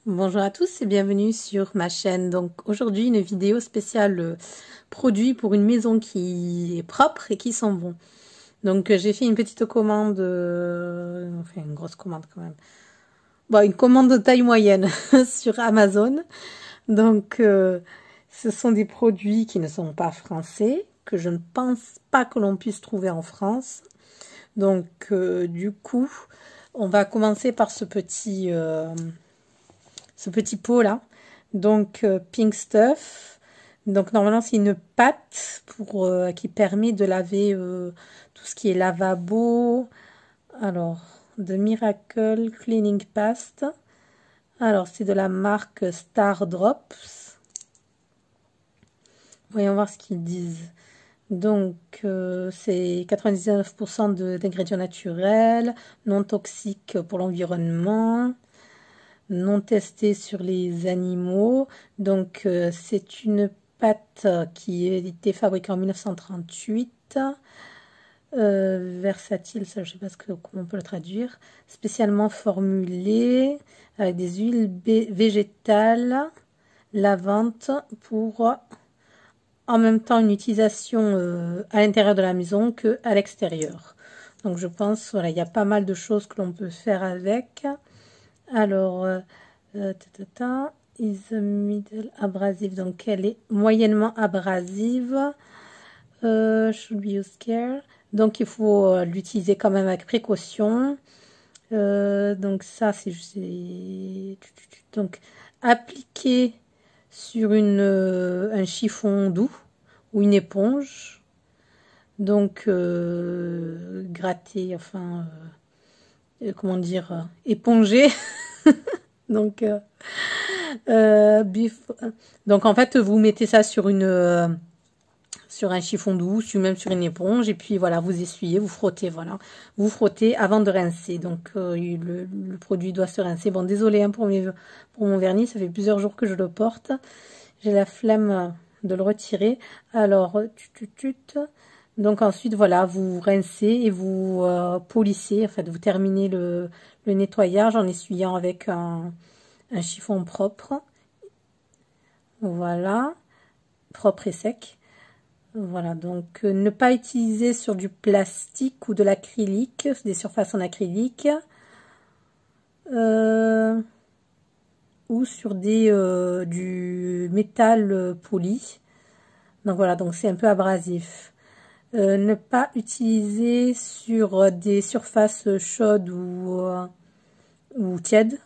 Bonjour à tous et bienvenue sur ma chaîne. Donc aujourd'hui une vidéo spéciale produit pour une maison qui est propre et qui sent bon. Donc j'ai fait une petite commande, enfin une grosse commande quand même. Bon, une commande de taille moyenne sur Amazon. Donc ce sont des produits qui ne sont pas français, que je ne pense pas que l'on puisse trouver en France. Donc du coup, on va commencer par ce petit pot là, donc Pink Stuff. Donc normalement c'est une pâte pour qui permet de laver tout ce qui est lavabo. Alors de Miracle Cleaning Paste. Alors c'est de la marque Star Drops. Voyons voir ce qu'ils disent. Donc c'est 99% d'ingrédients naturels, non toxiques pour l'environnement, non testé sur les animaux. Donc c'est une pâte qui a été fabriquée en 1938. Versatile, ça je sais pas comment on peut le traduire. Spécialement formulée avec des huiles végétales, lavante pour en même temps une utilisation à l'intérieur de la maison que à l'extérieur. Donc je pense voilà, il y a pas mal de choses que l'on peut faire avec. Alors, is a middle abrasive, donc elle est moyennement abrasive. Should be used care. Donc il faut l'utiliser quand même avec précaution. Donc ça c'est donc appliquer sur un chiffon doux ou une éponge. Donc gratter, enfin comment dire, éponger. Donc donc en fait vous mettez ça sur sur un chiffon doux, même sur une éponge, et puis voilà, vous essuyez, vous frottez, voilà, vous frottez avant de rincer. Donc le produit doit se rincer. Bon, désolé hein, pour mon vernis, ça fait plusieurs jours que je le porte, j'ai la flemme de le retirer. Alors donc ensuite voilà, vous rincez et vous polissez, en fait vous terminez le nettoyage en essuyant avec un chiffon propre. Voilà, propre et sec. Voilà, donc ne pas utiliser sur du plastique ou de l'acrylique, des surfaces en acrylique, ou sur du métal poli. Donc voilà, donc c'est un peu abrasif. Ne pas utiliser sur des surfaces chaudes ou tièdes.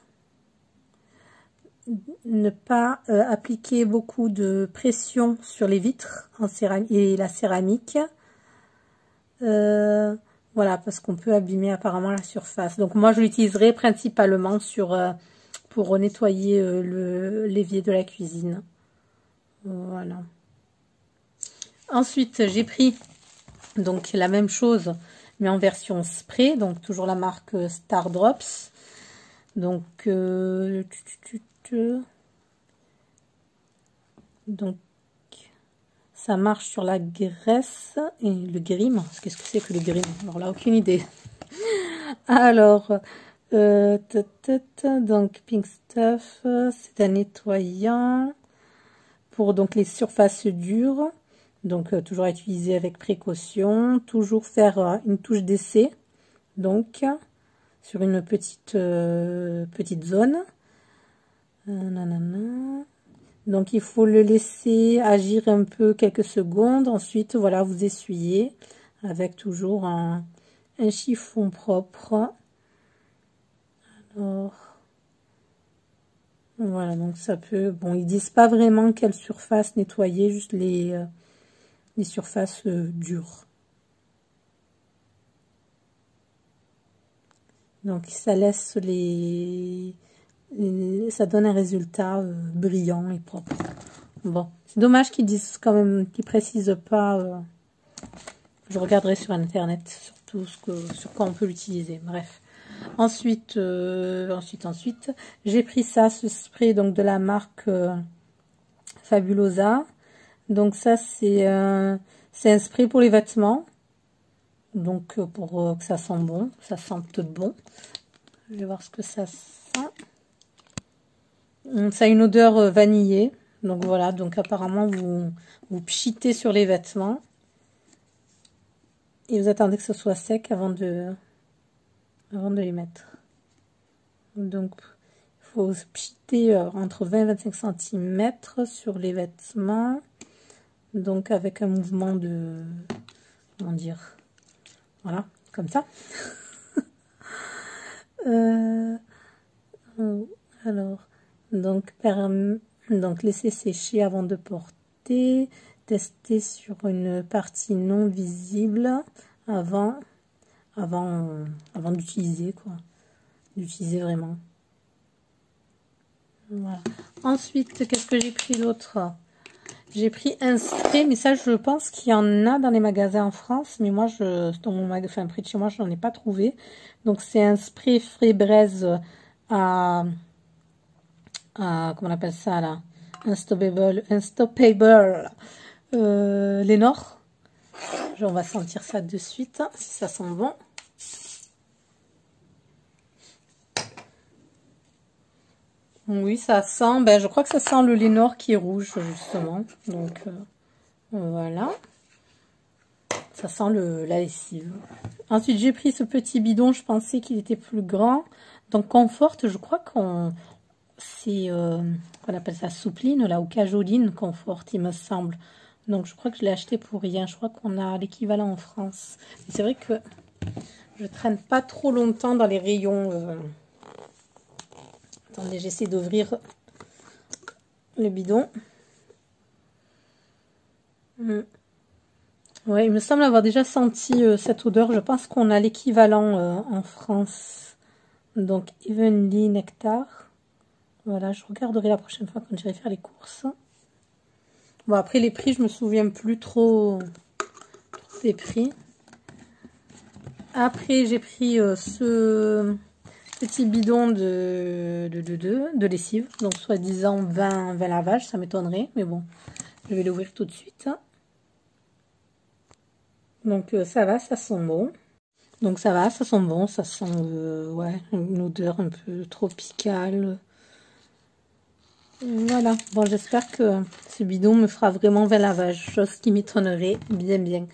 Ne pas appliquer beaucoup de pression sur les vitres en céramique et la céramique. Voilà, parce qu'on peut abîmer apparemment la surface. Donc moi je l'utiliserai principalement pour nettoyer l'évier de la cuisine. Voilà. Ensuite j'ai pris donc la même chose mais en version spray, donc toujours la marque Star Drops. Donc donc ça marche sur la graisse et le grim. Qu'est-ce que c'est que le grim? Alors là, aucune idée. Alors, donc Pink Stuff, c'est un nettoyant pour donc les surfaces dures. Donc toujours à utiliser avec précaution. Toujours faire une touche d'essai. Donc sur une petite zone. Donc il faut le laisser agir un peu quelques secondes. Ensuite voilà, vous essuyez avec toujours un chiffon propre. Alors voilà, donc ça peut, bon, ils disent pas vraiment quelle surface nettoyer, juste les surfaces dures. Donc ça laisse ça donne un résultat brillant et propre. Bon, c'est dommage qu'ils disent quand même, qu'ils précisent pas. Je regarderai sur internet surtout sur quoi on peut l'utiliser. Bref. Ensuite, j'ai pris ce spray donc de la marque Fabulosa. Donc ça c'est un spray pour les vêtements. Donc pour que ça sente bon, ça sente bon. Je vais voir ce que ça sent. Ça a une odeur vanillée. Donc voilà, donc apparemment vous pchitez sur les vêtements. Et vous attendez que ce soit sec avant de les mettre. Donc il faut pchiter entre 20 et 25 cm sur les vêtements. Donc avec un mouvement de... Comment dire? Voilà, comme ça. Alors, donc laisser sécher avant de porter, tester sur une partie non visible avant d'utiliser, quoi. D'utiliser vraiment. Voilà. Ensuite, qu'est-ce que j'ai pris d'autre? J'ai pris un spray, mais ça, je pense qu'il y en a dans les magasins en France, mais moi, dans mon magasin, près de chez moi, je n'en ai pas trouvé. Donc, c'est un spray frais braise comment on appelle ça, là? Unstoppable, Lénore. On va sentir ça de suite, si ça sent bon. Oui, ça sent, je crois que ça sent le Lénore qui est rouge, justement. Donc, voilà. Ça sent la lessive. Ensuite, j'ai pris ce petit bidon, je pensais qu'il était plus grand. Donc, Comfort, je crois c'est, on appelle ça soupline, là, ou cajoline Comfort, il me semble. Donc, je crois que je l'ai acheté pour rien. Je crois qu'on a l'équivalent en France. C'est vrai que je traîne pas trop longtemps dans les rayons... Attendez, j'essaie d'ouvrir le bidon. Ouais, il me semble avoir déjà senti cette odeur. Je pense qu'on a l'équivalent en France. Donc, Evenly Nectar. Voilà, je regarderai la prochaine fois quand j'irai faire les courses. Bon, après les prix, je me souviens plus trop des prix. Après, j'ai pris ce... petit bidon de lessive, donc soi-disant 20 lavages, ça m'étonnerait, mais bon, je vais l'ouvrir tout de suite. Donc ça va, ça sent bon. Donc ça va, ça sent bon, ça sent ouais, une odeur un peu tropicale. Voilà, bon, j'espère que ce bidon me fera vraiment 20 lavages, chose qui m'étonnerait bien.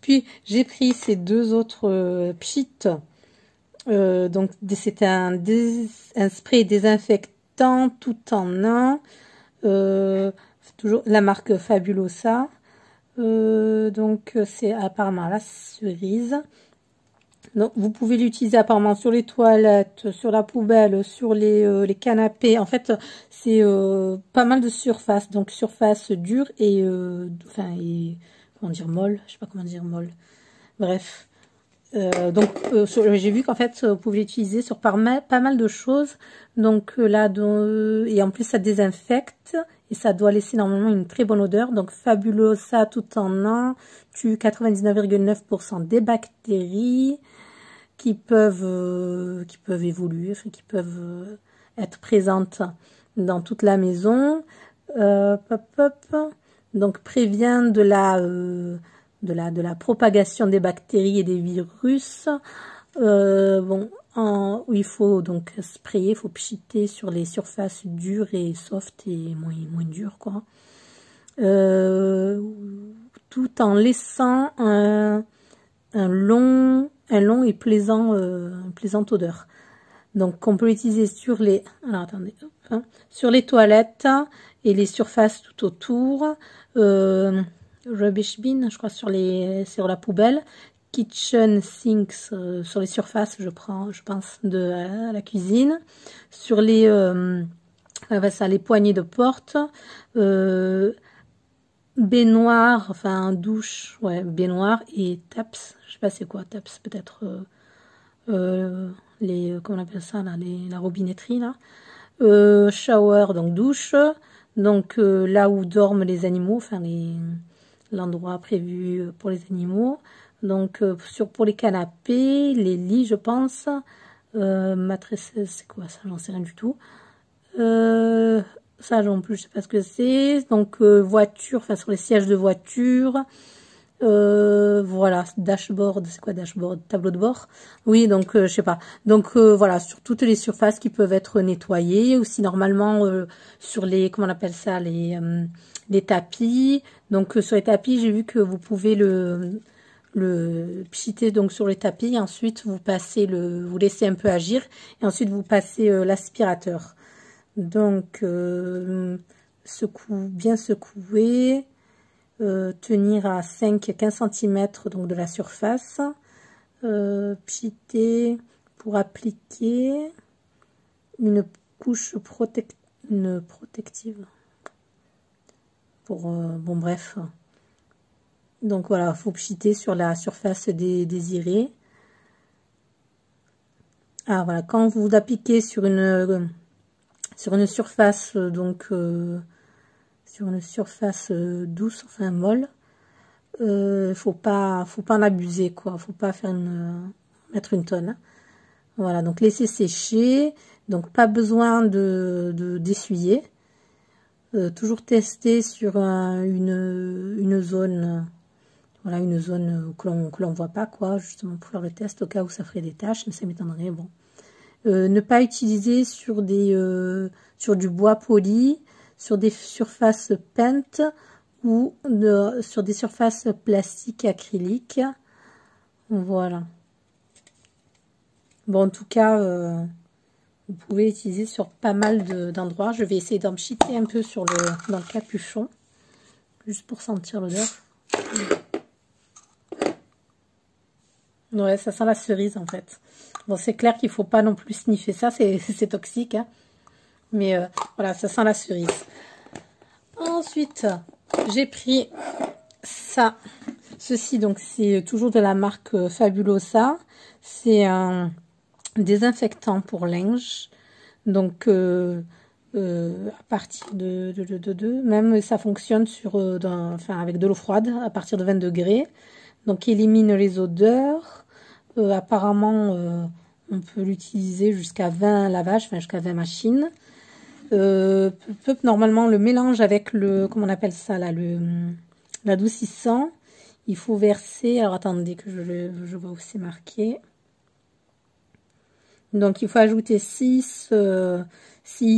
Puis j'ai pris ces deux autres pchites. Donc c'est un spray désinfectant tout en un, toujours la marque Fabulosa, donc c'est apparemment la cerise. Donc vous pouvez l'utiliser apparemment sur les toilettes, sur la poubelle, sur les canapés. En fait c'est pas mal de surface, donc surface dure et comment dire, molle, je sais pas comment dire, molle, bref. Donc j'ai vu qu'en fait vous pouvez l'utiliser sur pas mal de choses, donc là et en plus ça désinfecte et ça doit laisser normalement une très bonne odeur. Donc Fabulosa tout en un tue 99,9% des bactéries qui peuvent évoluer, enfin, qui peuvent être présentes dans toute la maison. Donc prévient de la propagation des bactéries et des virus. Bon, où il faut donc sprayer, il faut pchiter sur les surfaces dures et soft et moins dures, quoi. Tout en laissant un long et plaisante odeur. Donc on peut l'utiliser sur les, alors attendez, hop, hein, sur les toilettes et les surfaces tout autour. Rubbish bin, je crois, sur la poubelle. Kitchen sinks, sur les surfaces, je pense, de la cuisine. Sur les les poignées de porte. Baignoire, enfin douche, ouais, baignoire et taps, je sais pas c'est quoi, taps, peut-être comment on appelle ça là, la robinetterie là. Shower, donc douche, donc là où dorment les animaux, enfin l'endroit prévu pour les animaux. Donc pour les canapés, les lits, je pense. Matrice, c'est quoi ça? J'en sais rien du tout. Ça non plus, je sais pas ce que c'est. Donc voiture, enfin sur les sièges de voiture. Voilà, dashboard, c'est quoi dashboard? Tableau de bord? Oui, donc je sais pas. Donc voilà, sur toutes les surfaces qui peuvent être nettoyées, aussi normalement sur les, comment on appelle ça, les tapis. Donc sur les tapis, j'ai vu que vous pouvez le pchiter donc sur les tapis, et ensuite vous passez vous laissez un peu agir, et ensuite vous passez l'aspirateur. Donc bien secouer. Tenir à 5-15 cm donc de la surface, pchiter pour appliquer une couche protective pour bon bref, donc voilà, faut pchiter sur la surface désirée. Ah voilà, quand vous appliquez sur une surface donc sur une surface douce, enfin molle, faut pas en abuser, quoi. Faut pas mettre une tonne. Voilà, donc laisser sécher. Donc pas besoin d'essuyer. Toujours tester sur une zone, voilà, une zone que l'on voit pas, quoi, justement pour faire le test au cas où ça ferait des taches, mais ça m'étonnerait. Bon, ne pas utiliser sur du bois poli, sur des surfaces peintes ou sur des surfaces plastiques acryliques. Voilà. Bon, en tout cas, vous pouvez utiliser sur pas mal d'endroits. Je vais essayer d'en pchiter un peu dans le capuchon, juste pour sentir l'odeur. Ouais, ça sent la cerise en fait. Bon, c'est clair qu'il faut pas non plus sniffer ça, c'est toxique, hein. Mais voilà, ça sent la cerise. Ensuite, j'ai pris ceci, donc c'est toujours de la marque Fabulosa. C'est un désinfectant pour linge. Donc, à partir même ça fonctionne avec de l'eau froide à partir de 20 degrés. Donc, il élimine les odeurs. Apparemment, on peut l'utiliser jusqu'à 20 lavages, enfin jusqu'à 20 machines. Normalement le mélange avec comment on appelle ça là, l'adoucissant, il faut verser, alors attendez que je vois où c'est marqué. Donc il faut ajouter 6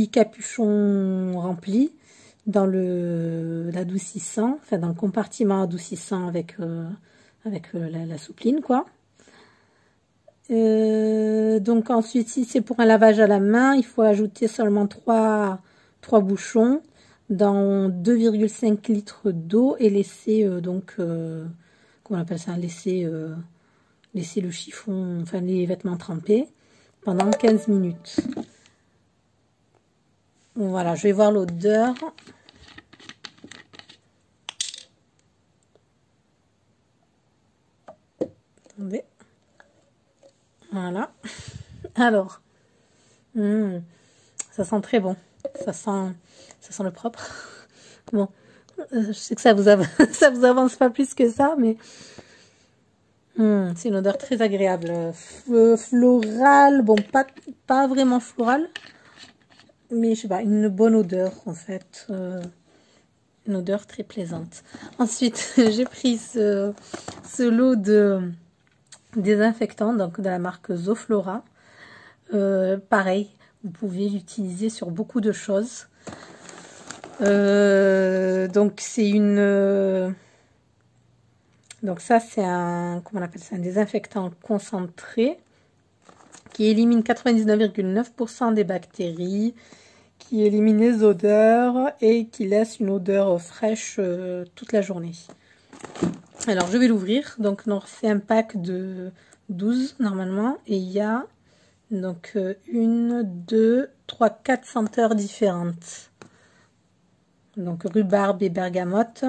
capuchons remplis dans l'adoucissant, enfin dans le compartiment adoucissant avec la soupline, quoi. Donc ensuite, si c'est pour un lavage à la main, il faut ajouter seulement 3 bouchons dans 2,5 litres d'eau et laisser comment on appelle ça, laisser le chiffon, enfin les vêtements trempés pendant 15 minutes. Voilà, je vais voir l'odeur. Attendez. Voilà. Alors, ça sent très bon. Ça sent le propre. Bon, je sais que ça vous avance pas plus que ça, mais c'est une odeur très agréable. Florale, bon, pas vraiment florale, mais je sais pas, une bonne odeur en fait. Une odeur très plaisante. Ensuite, j'ai pris ce lot de désinfectant, donc de la marque Zoflora. Pareil, vous pouvez l'utiliser sur beaucoup de choses. Donc c'est donc ça c'est comment on appelle ça, un désinfectant concentré qui élimine 99,9% des bactéries, qui élimine les odeurs et qui laisse une odeur fraîche toute la journée. Alors je vais l'ouvrir. Donc c'est un pack de 12 normalement, et il y a donc 1, 2, 3, 4 senteurs différentes. Donc rhubarbe et bergamote,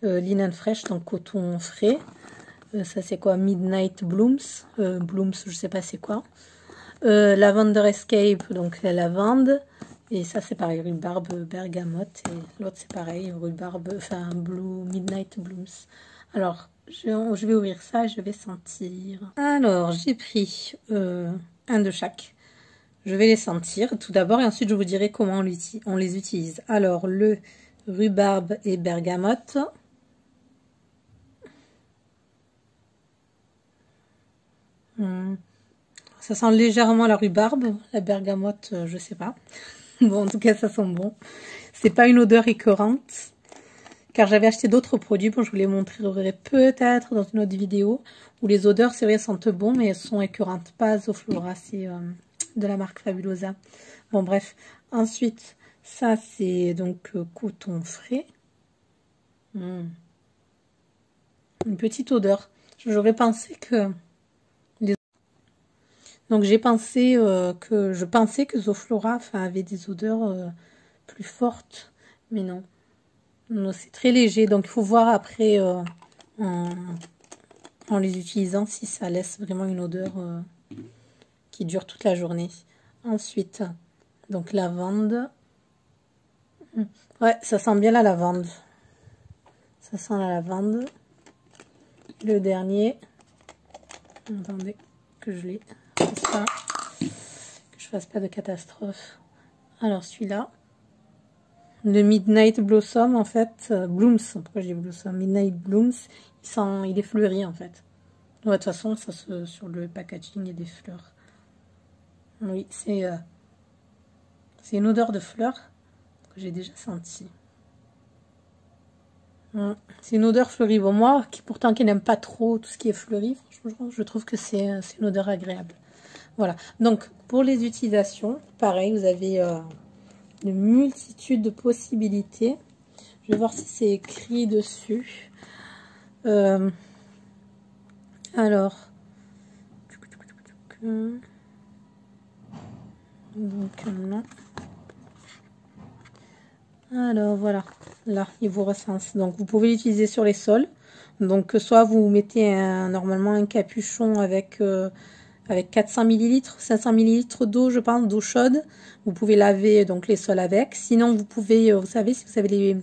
linen fraîche, donc coton frais. Ça c'est quoi? Midnight Blooms. Blooms, je sais pas c'est quoi. Lavender Escape, donc la lavande. Et ça c'est pareil, rhubarbe, bergamote. Et l'autre c'est pareil, rhubarbe, enfin Midnight Blooms. Alors je vais ouvrir ça et je vais sentir. Alors j'ai pris un de chaque. Je vais les sentir tout d'abord et ensuite je vous dirai comment on les utilise. Alors le rhubarbe et bergamote. Ça sent légèrement la rhubarbe, la bergamote, je sais pas. Bon, en tout cas, ça sent bon. C'est pas une odeur écœurante, car j'avais acheté d'autres produits. Bon, je vous les montrerai peut-être dans une autre vidéo, où les odeurs, c'est vrai, sentent bon, mais elles sont écœurantes. Pas Zoflora, c'est de la marque Fabulosa. Bon, bref. Ensuite, ça, c'est donc coton frais. Une petite odeur. J'aurais pensé que... Donc j'ai pensé je pensais que Zoflora avait des odeurs plus fortes, mais non. Non, c'est très léger, donc il faut voir après en les utilisant si ça laisse vraiment une odeur qui dure toute la journée. Ensuite, donc lavande. Ouais, ça sent bien la lavande. Ça sent la lavande. Le dernier. Attendez que je l'ai. Ça, que je fasse pas de catastrophe. Alors celui-là, le Midnight Blossom en fait, Blooms, pourquoi j'ai Blossom, Midnight Blooms, il est fleuri en fait. De toute façon, ça sur le packaging il y a des fleurs. Oui, c'est une odeur de fleurs que j'ai déjà sentie. C'est une odeur fleurie. Bon, moi, pourtant qui n'aime pas trop tout ce qui est fleuri, franchement, je trouve que c'est une odeur agréable. Voilà, donc pour les utilisations, pareil, vous avez une multitude de possibilités. Je vais voir si c'est écrit dessus. Alors, donc non. Alors voilà, là il vous recense. Donc vous pouvez l'utiliser sur les sols. Donc soit vous mettez normalement un capuchon avec 400 ml, 500 ml d'eau, je pense, d'eau chaude. Vous pouvez laver donc les sols avec. Sinon, vous pouvez, vous savez, si vous avez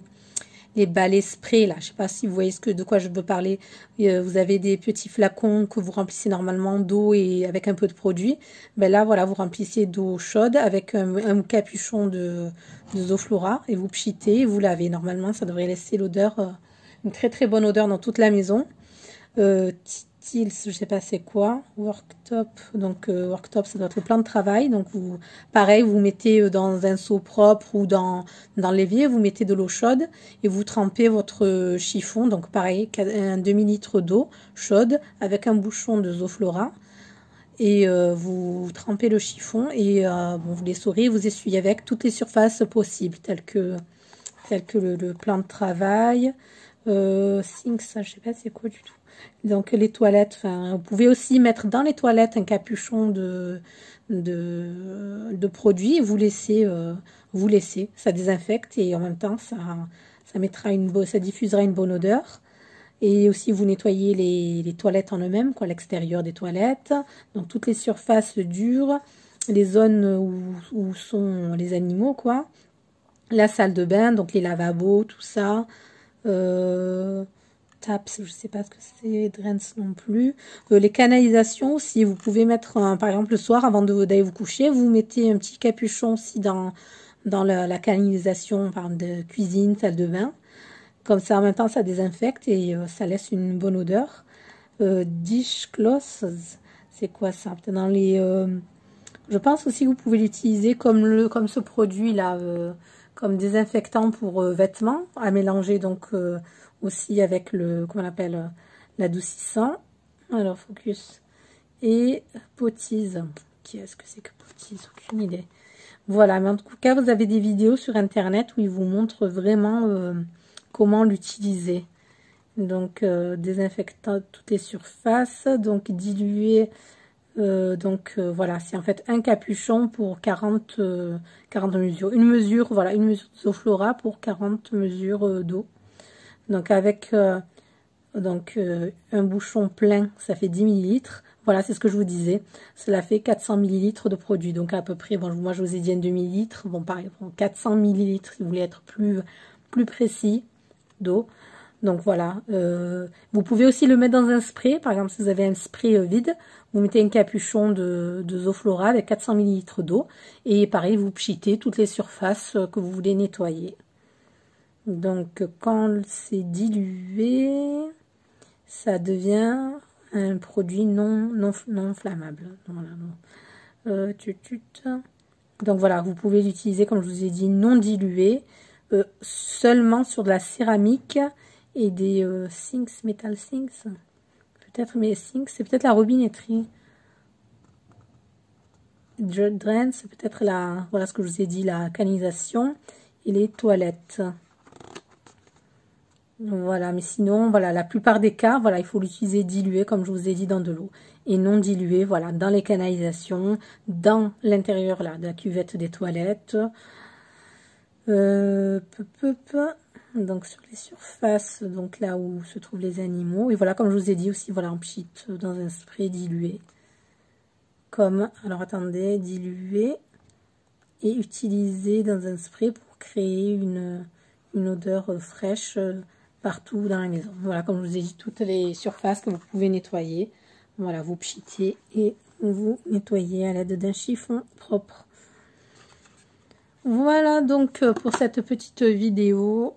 les balais spray, là, je sais pas si vous voyez de quoi je veux parler. Vous avez des petits flacons que vous remplissez normalement d'eau et avec un peu de produit. Ben là, voilà, vous remplissez d'eau chaude avec un capuchon de Zoflora et vous pchitez et vous lavez. Normalement, ça devrait laisser l'odeur, une très très bonne odeur dans toute la maison. Tils, je sais pas c'est quoi, worktop, donc worktop ça doit être le plan de travail, donc pareil vous mettez dans un seau propre ou dans l'évier, vous mettez de l'eau chaude et vous trempez votre chiffon, donc pareil un demi-litre d'eau chaude avec un bouchon de Zoflora et vous trempez le chiffon et bon, vous l'essorez, vous essuyez avec toutes les surfaces possibles telles que le plan de travail, Sinks, ça je sais pas c'est quoi du tout. Donc les toilettes, enfin, vous pouvez aussi mettre dans les toilettes un capuchon de produit et vous laissez, ça désinfecte et en même temps ça mettra ça diffusera une bonne odeur. Et aussi vous nettoyez les toilettes en eux-mêmes, quoi, l'extérieur des toilettes, donc toutes les surfaces dures, les zones où sont les animaux, quoi. La salle de bain, donc les lavabos, tout ça. Taps, je sais pas ce que c'est, drains non plus. Les canalisations aussi, vous pouvez mettre, par exemple, le soir, avant d'aller vous coucher, vous mettez un petit capuchon aussi dans la canalisation, par exemple, de cuisine, salle de bain. Comme ça, en même temps, ça désinfecte et ça laisse une bonne odeur. Dishcloths, c'est quoi ça? Peut-être dans les... je pense aussi que vous pouvez l'utiliser comme ce produit-là, comme désinfectant pour vêtements, à mélanger donc aussi avec comment on appelle, l'adoucissant. Alors, focus. Et Potise. Qui est-ce que c'est que Potise? Aucune idée. Voilà, mais en tout cas, vous avez des vidéos sur Internet où ils vous montrent vraiment comment l'utiliser. Donc, désinfectant toutes les surfaces. Donc, diluer... voilà, c'est en fait un capuchon pour 40 mesures. Une mesure, voilà, une mesure de Zoflora pour 40 mesures d'eau. Donc avec un bouchon plein, ça fait 10 ml. Voilà, c'est ce que je vous disais. Cela fait 400 ml de produit. Donc à peu près, bon, moi je vous ai dit un demi-litre. Bon, pareil, bon, 400 ml si vous voulez être plus précis d'eau. Donc voilà, vous pouvez aussi le mettre dans un spray. Par exemple, si vous avez un spray vide, vous mettez un capuchon de Zoflora avec 400 ml d'eau. Et pareil, vous pchitez toutes les surfaces que vous voulez nettoyer. Donc quand c'est dilué, ça devient un produit non flammable. Voilà, donc voilà, vous pouvez l'utiliser, comme je vous ai dit, non dilué, seulement sur de la céramique et des sinks, metal sinks. Peut-être, mais sinks, c'est peut-être la robinetterie. Drain, c'est peut-être la, voilà ce que je vous ai dit, la canalisation et les toilettes. Voilà, mais sinon, voilà, la plupart des cas, voilà, il faut l'utiliser dilué, comme je vous ai dit, dans de l'eau. Et non dilué, voilà, dans les canalisations, dans l'intérieur, là, de la cuvette des toilettes. Donc, sur les surfaces, donc là où se trouvent les animaux. Et voilà, comme je vous ai dit aussi, voilà, en pchit, dans un spray dilué. Comme, alors attendez, dilué et utilisé dans un spray pour créer une odeur fraîche partout dans la maison. Voilà, comme je vous ai dit, toutes les surfaces que vous pouvez nettoyer. Voilà, vous pchitez et vous nettoyez à l'aide d'un chiffon propre. Voilà donc pour cette petite vidéo.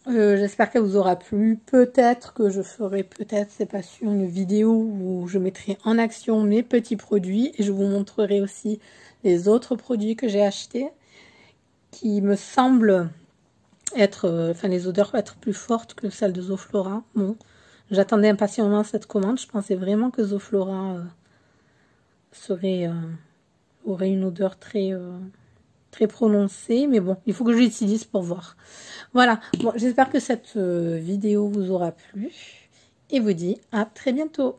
J'espère qu'elle vous aura plu. Peut-être que je ferai, peut-être, c'est pas sûr, une vidéo où je mettrai en action mes petits produits et je vous montrerai aussi les autres produits que j'ai achetés qui me semblent être, enfin les odeurs être plus fortes que celles de Zoflora. Bon, j'attendais impatiemment cette commande. Je pensais vraiment que Zoflora aurait une odeur très prononcée, mais bon, il faut que je l'utilise pour voir. Voilà, bon, j'espère que cette vidéo vous aura plu et vous dis à très bientôt.